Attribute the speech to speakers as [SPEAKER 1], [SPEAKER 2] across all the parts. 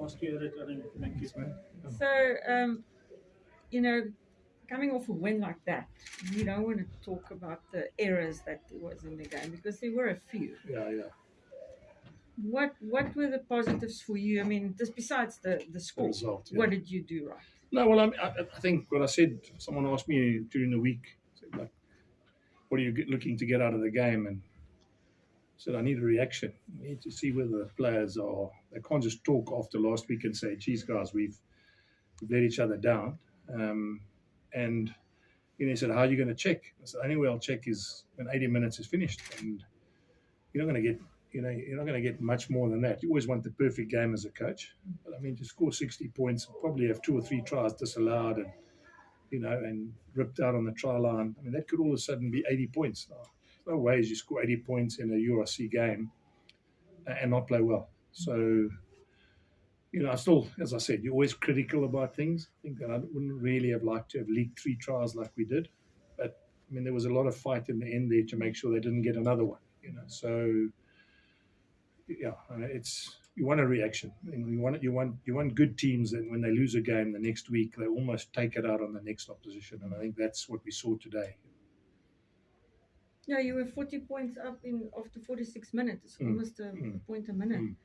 [SPEAKER 1] Nice to hear it. I think, thank you.
[SPEAKER 2] So, coming off a win like that, you don't want to talk about the errors that there was in the game because there were a few.
[SPEAKER 3] Yeah.
[SPEAKER 2] What were the positives for you? I mean, just besides the score,
[SPEAKER 3] result, yeah.
[SPEAKER 2] what did you do right?
[SPEAKER 3] No, well, I think what I said, someone asked me during the week, said, like, what are you looking to get out of the game? And I said, I need a reaction. I need to see whether the players are, they can't just talk after last week and say, geez, guys, we've let each other down. And he said, how are you going to check? I said, the only way I'll check is when 80 minutes is finished. And you're not going to get, you're not going to get much more than that. You always want the perfect game as a coach. But I mean, to score 60 points, probably have 2 or 3 tries disallowed and, and ripped out on the try line. I mean, that could all of a sudden be 80 points. There's no ways you score 80 points in a URC game and not play well. So, I still, as I said, you're always critical about things. I think that I wouldn't really have liked to have leaked 3 tries like we did. But, I mean, there was a lot of fight in the end there to make sure they didn't get another one, So, yeah, it's, you want a reaction. You want good teams that when they lose a game the next week, they almost take it out on the next opposition. And I think that's what we saw today.
[SPEAKER 2] Yeah, you were 40 points up in after 46 minutes. It's almost a point a minute.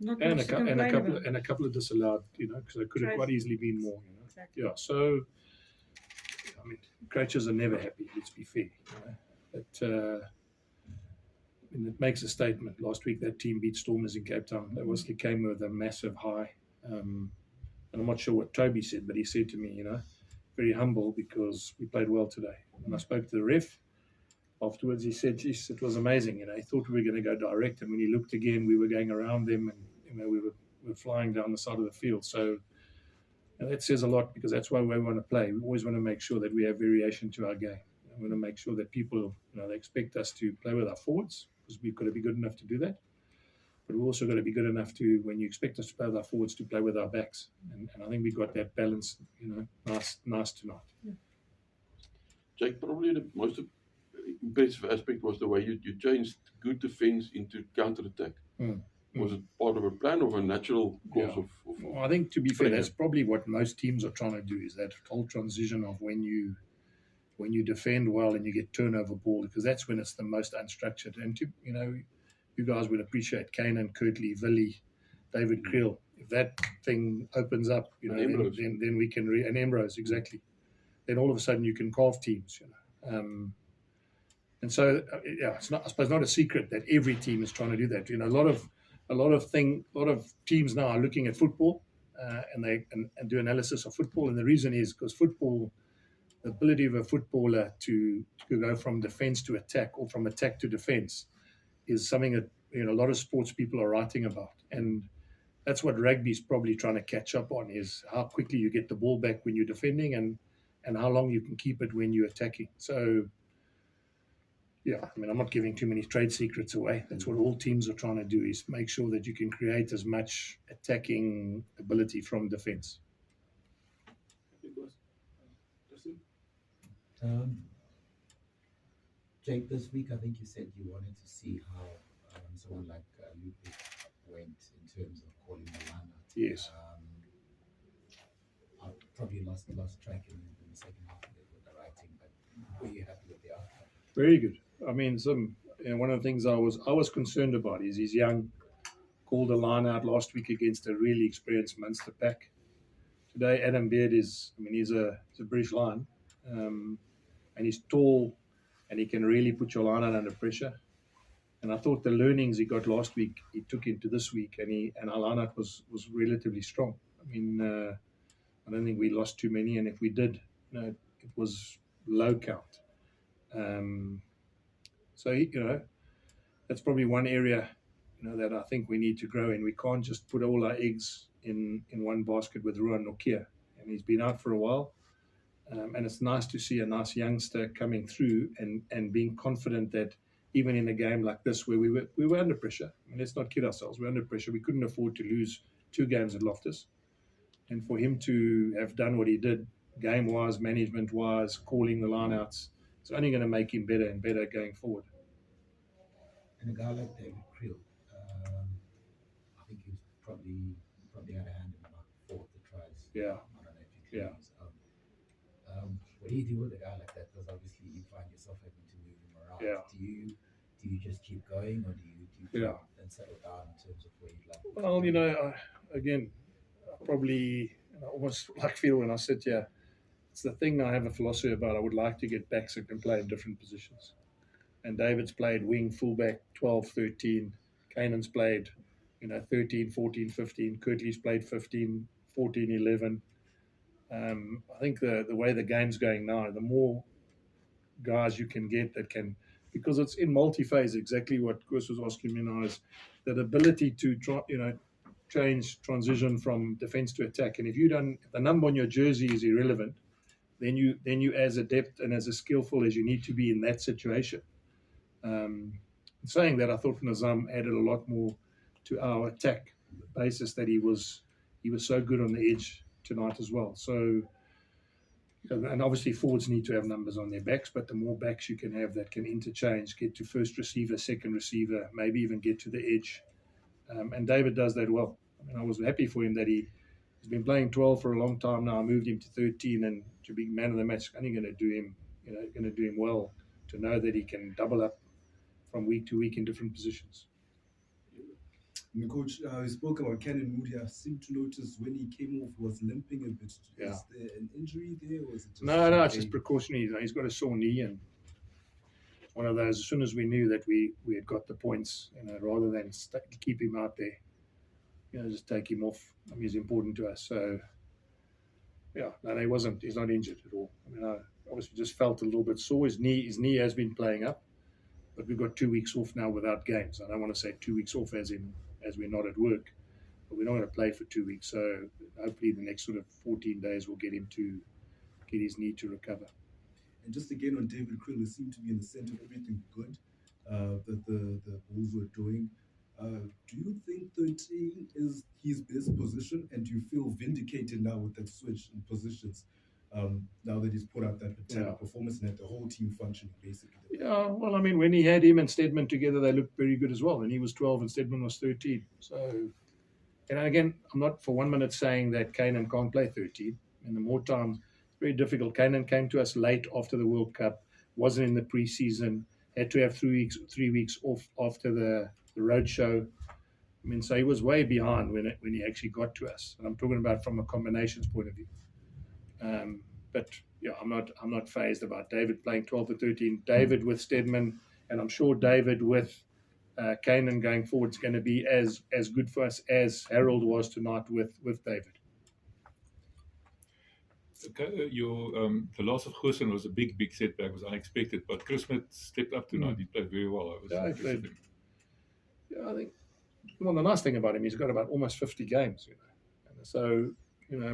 [SPEAKER 2] Not
[SPEAKER 3] and
[SPEAKER 2] much to
[SPEAKER 3] and
[SPEAKER 2] complain about.
[SPEAKER 3] a couple of disallowed, because it could have quite easily been more.
[SPEAKER 2] Exactly.
[SPEAKER 3] Yeah. So, I mean, coaches are never happy. Let's be fair. But it makes a statement. Last week, that team beat Stormers in Cape Town. They obviously came with a massive high. And I'm not sure what Toby said, but he said to me, very humble because we played well today. And I spoke to the ref. Afterwards, he said, geez, it was amazing. He thought we were going to go direct. And when he looked again, we were going around them and, we were flying down the side of the field. So that says a lot because that's why we want to play. We always want to make sure that we have variation to our game. We want to make sure that people, they expect us to play with our forwards because we've got to be good enough to do that. But we've also got to be good enough to, when you expect us to play with our forwards, to play with our backs. And I think we got that balance, nice tonight.
[SPEAKER 2] Yeah.
[SPEAKER 4] Jake, probably the most impressive aspect was the way you changed good defense into counter-attack. Was it part of a plan or a natural course of
[SPEAKER 3] Well, I think, to be fair, that's probably what most teams are trying to do, is that whole transition of when you defend well and you get turnover ball, because that's when it's the most unstructured. And, you guys would appreciate Kanan, Kirtley, Villy, David Creel. If that thing opens up, then we can, and Ambrose, exactly. Then all of a sudden you can carve teams, And so, it's not, I suppose, not a secret that every team is trying to do that. A lot of teams now are looking at football and do analysis of football, and the reason is because football, the ability of a footballer to go from defense to attack or from attack to defense is something that a lot of sports people are writing about, and that's what rugby is probably trying to catch up on, is how quickly you get the ball back when you're defending and how long you can keep it when you're attacking. So. Yeah, I mean, I'm not giving too many trade secrets away. That's what all teams are trying to do, is make sure that you can create as much attacking ability from defense.
[SPEAKER 5] Jake, this week I think you said you wanted to see how someone like Ludwig went in terms of calling the lineup.
[SPEAKER 3] Yes.
[SPEAKER 5] I probably lost track in the second half of it with the writing, but were you happy with the outcome?
[SPEAKER 3] Very good. I mean, one of the things I was concerned about is he's young, called a line out last week against a really experienced Munster pack. Today, Adam Beard he's a British Lion, and he's tall, and he can really put your line out under pressure. And I thought the learnings he got last week, he took into this week, and our line out was relatively strong. I mean, I don't think we lost too many, and if we did, it was low count. So, that's probably one area, that I think we need to grow in. We can't just put all our eggs in one basket with Ruan Nokia. And he's been out for a while. And it's nice to see a nice youngster coming through and being confident that even in a game like this where we were under pressure, I mean, let's not kid ourselves, we're under pressure. We couldn't afford to lose 2 games at Loftus. And for him to have done what he did, game-wise, management-wise, calling the line-outs, it's only going to make him better and better going forward.
[SPEAKER 5] And a guy like David Creel, I think he's probably
[SPEAKER 3] Yeah.
[SPEAKER 5] I don't know if you can
[SPEAKER 3] Yeah.
[SPEAKER 5] use. What do you do with a guy like that? Because obviously you find yourself having to move him around.
[SPEAKER 3] Yeah.
[SPEAKER 5] Do you just keep going, or do you
[SPEAKER 3] Yeah.
[SPEAKER 5] try and settle down in terms of where you'd like? to
[SPEAKER 3] Well,
[SPEAKER 5] go?
[SPEAKER 3] again, probably I almost like feel when I sit here, it's the thing I have a philosophy about. I would like to get backs that can play in different positions. And David's played wing, fullback, 12, 13. Kanan's played, 13, 14, 15. Kirtley's played 15, 14, 11. I think the way the game's going now, the more guys you can get that can, because it's in multi-phase, exactly what Chris was asking me now, is that ability to change transition from defense to attack. And if the number on your jersey is irrelevant, then you as adept and as skillful as you need to be in that situation. Saying that, I thought Nazam added a lot more to our attack basis, that he was so good on the edge tonight as well. So, and obviously forwards need to have numbers on their backs, but the more backs you can have that can interchange, get to first receiver, second receiver, maybe even get to the edge. And David does that well. I mean, I was happy for him that he's been playing 12 for a long time now. I moved him to 13, and to be man of the match, only going to do him well to know that he can double up from week to week in different positions.
[SPEAKER 1] And Coach, we spoke about Canon Moody. I seem to notice when he came off, was limping a bit.
[SPEAKER 3] Yeah.
[SPEAKER 1] Is there an injury there, or is it just
[SPEAKER 3] No, it's just precautionary. He's got a sore knee, and one of those. As soon as we knew that we had got the points, rather than keep him out there, just take him off. I mean, he's important to us. So, yeah, no, he's not injured at all. I mean, I obviously just felt a little bit sore. His knee has been playing up, but we've got 2 weeks off now without games. I don't want to say 2 weeks off as we're not at work, but we're not going to play for 2 weeks. So hopefully the next sort of 14 days will get him to get his knee to recover.
[SPEAKER 1] And just again on David Krill, it seemed to be in the center of everything good that the Bulls were doing. Do you think 13 is his best position, and do you feel vindicated now with that switch in positions? Now that he's put out that performance and had the whole team functioning basically.
[SPEAKER 3] Yeah, well, I mean, when he had him and Stedman together, they looked very good as well. And he was 12 and Stedman was 13. So, and again, I'm not for 1 minute saying that Kanan can't play 13. And the more time, it's very difficult. Kanan came to us late after the World Cup, wasn't in the preseason, had to have 3 weeks off after the road show. I mean, so he was way behind when he actually got to us. And I'm talking about from a combinations point of view. But yeah, I'm not fazed about David playing 12 to 13. David with Stedman, and I'm sure David with Kanan going forward is going to be as good for us as Harold was tonight with David.
[SPEAKER 6] Okay, the loss of Goosen was a big setback. Was unexpected, but Chris Smith stepped up tonight. He played very well.
[SPEAKER 3] I think. Well, the nice thing about him, he's got about almost 50 games. And so,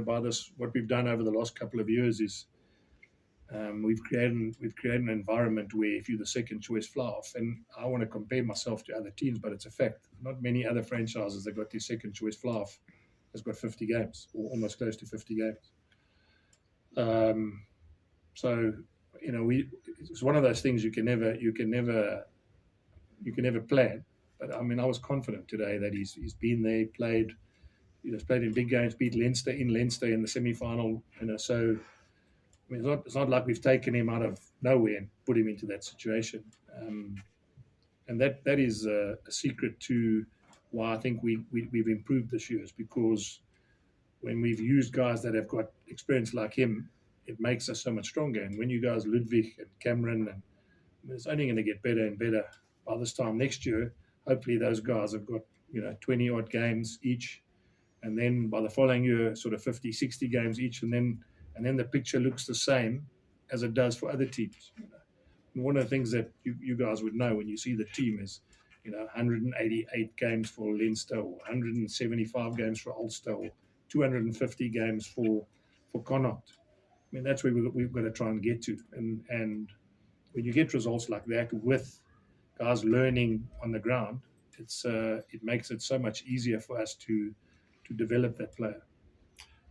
[SPEAKER 3] by this, what we've done over the last couple of years is we've created an environment where if you're the second choice fly off, and I want to compare myself to other teams, but it's a fact. Not many other franchises that got their second choice fly off has got 50 games or almost close to 50 games. So it's one of those things you can never plan. But I mean, I was confident today that he's been there, played. He's played in big games, beat Leinster in the semi-final. So I mean, it's not like we've taken him out of nowhere and put him into that situation. And that is a secret to why I think we've improved this year, is because when we've used guys that have got experience like him, it makes us so much stronger. And when you guys, Ludwig and Cameron, and it's only going to get better and better. By this time next year, hopefully those guys have got 20 odd games each, and then by the following year, sort of 50, 60 games each, and then the picture looks the same as it does for other teams. And one of the things that you guys would know when you see the team is 188 games for Leinster, or 175 games for Ulster, or 250 games for Connacht. I mean, that's where we've got to try and get to. And when you get results like that with guys learning on the ground, it makes it so much easier for us to develop that player.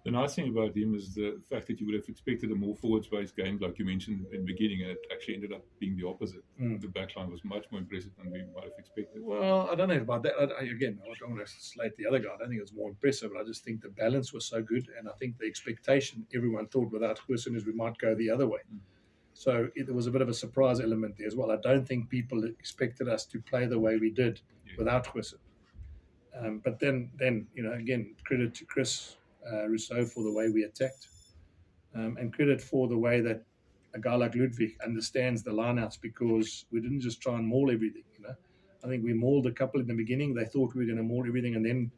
[SPEAKER 6] The nice thing about him is the fact that you would have expected a more forwards-based game, like you mentioned in the beginning, and it actually ended up being the opposite. The backline was much more impressive than we might have expected.
[SPEAKER 3] Well, I don't know about that. Again, I don't want to slate the other guy. I don't think it was more impressive, but I just think the balance was so good, and I think the expectation everyone thought without Hussen is we might go the other way. So there was a bit of a surprise element there as well. I don't think people expected us to play the way we did without Hussen. But then again, credit to Chris Rousseau for the way we attacked, and credit for the way that a guy like Ludwig understands the lineouts, because we didn't just try and maul everything. I think we mauled a couple in the beginning. They thought we were going to maul everything, and then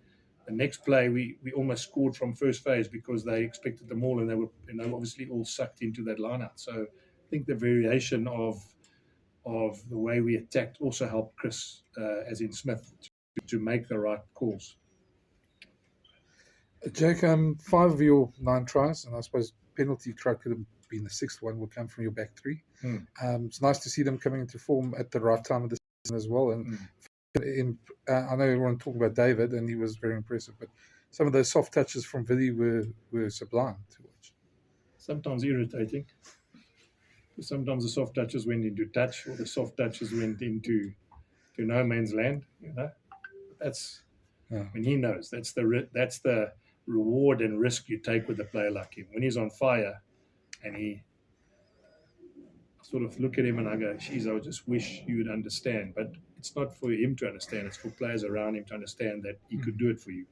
[SPEAKER 3] the next play we almost scored from first phase because they expected the maul, and they were obviously all sucked into that lineout. So I think the variation of the way we attacked also helped Chris, as in Smith, to make the right calls.
[SPEAKER 7] Jake, 5 of your 9 tries, and I suppose penalty try could have been the 6th one, will come from your back 3. It's nice to see them coming into form at the right time of the season as well. And I know everyone talking about David, and he was very impressive, but some of those soft touches from Vidi were sublime to watch.
[SPEAKER 3] Sometimes irritating. Sometimes the soft touches went into touch, or the soft touches went into no man's land. That's when he knows that's the reward and risk you take with a player like him. When he's on fire, and I sort of look at him and I go, geez, I just wish you would understand. But it's not for him to understand. It's for players around him to understand that he could do it for you.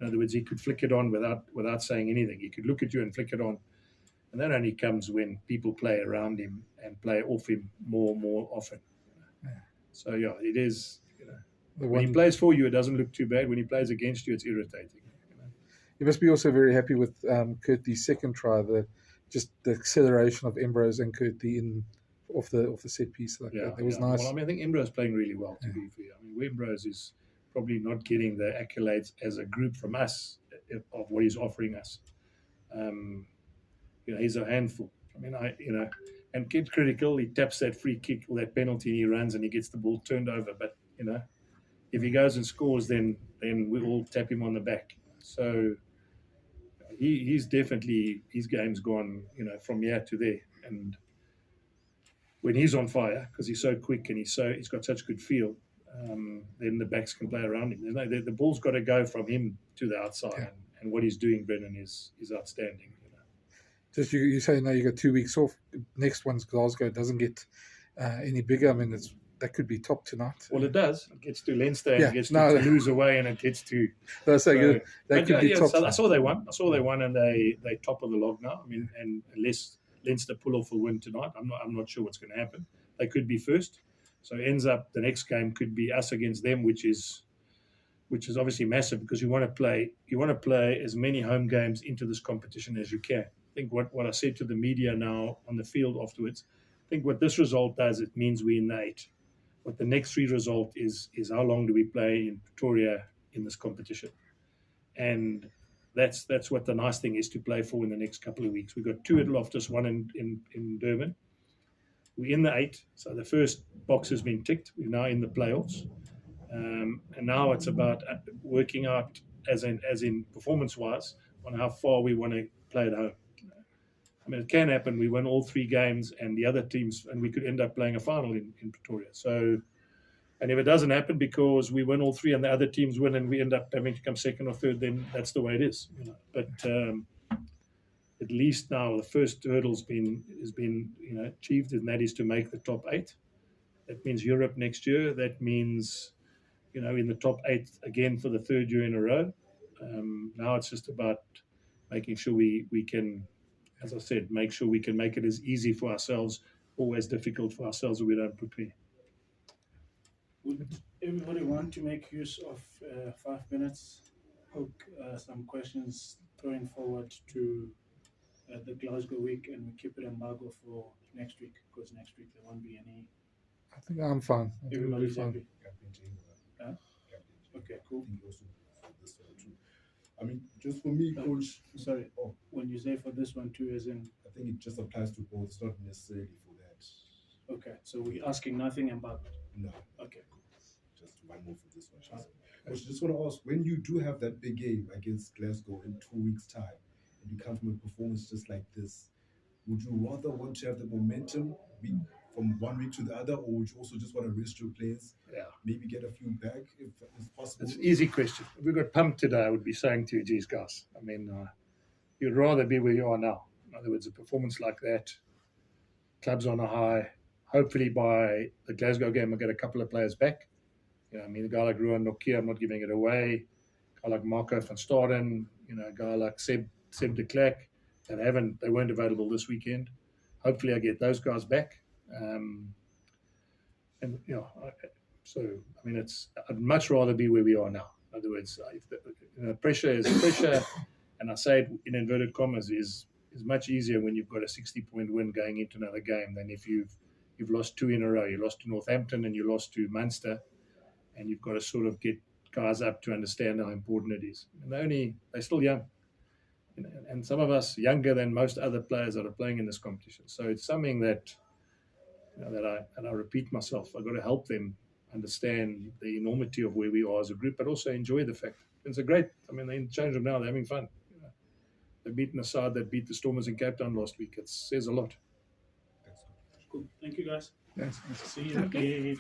[SPEAKER 3] In other words, he could flick it on without saying anything. He could look at you and flick it on. And that only comes when people play around him and play off him more often. So, it is, when he plays for you, it doesn't look too bad. When he plays against you, it's irritating.
[SPEAKER 7] You must be also very happy with Kurtie's second try, just the acceleration of Ambrose and Kurtie off the set piece like that. It was nice.
[SPEAKER 3] Well, I think Ambrose is playing really well, to be fair. Ambrose is probably not getting the accolades as a group from us of what he's offering us. He's a handful. And kid critical, he taps that free kick or that penalty and he runs and he gets the ball turned over. But, if he goes and scores, then we all tap him on the back. So he's definitely, his game's gone, from here to there. And when he's on fire, because he's so quick and he's got such good feel, then the backs can play around him. The ball's got to go from him to the outside, and what he's doing, Brennan, is outstanding.
[SPEAKER 7] Just you say now you got 2 weeks off. Next one's Glasgow. It doesn't get any bigger. I mean, that could be top tonight.
[SPEAKER 3] Well, it does. It gets to Leinster, and it gets to Toulouse away, and it gets to.
[SPEAKER 7] That's so good. That could be top.
[SPEAKER 3] So I saw they won, and they top of the log now. I mean, and unless Leinster pull off a win tonight, I'm not sure what's going to happen. They could be first, so it ends up the next game could be us against them, which is obviously massive because you want to play as many home games into this competition as you can. I think what I said to the media now on the field afterwards, I think what this result does, it means we're in the 8. What the next 3 result is how long do we play in Pretoria in this competition? And that's what the nice thing is to play for in the next couple of weeks. We've got 2 at Loftus, 1 in Durban. We're in the 8, so the first box has been ticked. We're now in the playoffs. And now it's about working out, as in performance-wise, on how far we want to play at home. I mean, it can happen. We win all 3 games, and the other teams, and we could end up playing a final in Pretoria. So, and if it doesn't happen because we win all 3 and the other teams win, and we end up having to come second or third, then that's the way it is. But at least now the first hurdle has been achieved, and that is to make the top 8. That means Europe next year. That means in the top 8 again for the 3rd year in a row. Now it's just about making sure we can, as I said, make sure we can make it as easy for ourselves or as difficult for ourselves as we don't prepare.
[SPEAKER 8] Would everybody want to make use of 5 minutes? Hook some questions going forward to the Glasgow week, and we keep it embargo for next week because next week there won't be any.
[SPEAKER 7] I think I'm fine.
[SPEAKER 8] Everybody's happy. Okay, cool.
[SPEAKER 1] I mean, just for me, Coach.
[SPEAKER 8] Sorry. When you say for this one too, as in.
[SPEAKER 1] I think it just applies to both. It's not necessarily for that.
[SPEAKER 8] Okay, so we're asking nothing embargoed.
[SPEAKER 1] No.
[SPEAKER 8] Okay, cool.
[SPEAKER 1] Just one more for this one. I just want to ask, when you do have that big game against Glasgow in 2 weeks' time, and you come from a performance just like this, would you rather want to have the momentum from one week to the other, or would you also just want to rest your players,
[SPEAKER 3] Yeah.
[SPEAKER 1] maybe get a few back if it's possible?
[SPEAKER 3] It's an easy question. If we got pumped today, I would be saying to you, geez, guys, I mean, you'd rather be where you are now. In other words, a performance like that, club's on a high. Hopefully by the Glasgow game, we'll get a couple of players back. I mean, a guy like Ruan Nokia, I'm not giving it away. A guy like Marco van Staden, a guy like Seb de Klerk, they weren't available this weekend. Hopefully I get those guys back. I'd much rather be where we are now. In other words, pressure is pressure, and I say it in inverted commas, is much easier when you've got a 60-point win going into another game than if you've lost 2 in a row. You lost to Northampton and you lost to Munster, and you've got to sort of get guys up to understand how important it is. And they're still young, and some of us younger than most other players that are playing in this competition. So it's something that I repeat myself. I've got to help them understand the enormity of where we are as a group, but also enjoy the fact. It's they're in change of now, they're having fun. They've beaten a side that beat the Stormers in Cape Town last week. It says a lot.
[SPEAKER 8] Cool. Thank you, guys.
[SPEAKER 3] Thanks.
[SPEAKER 8] See you again.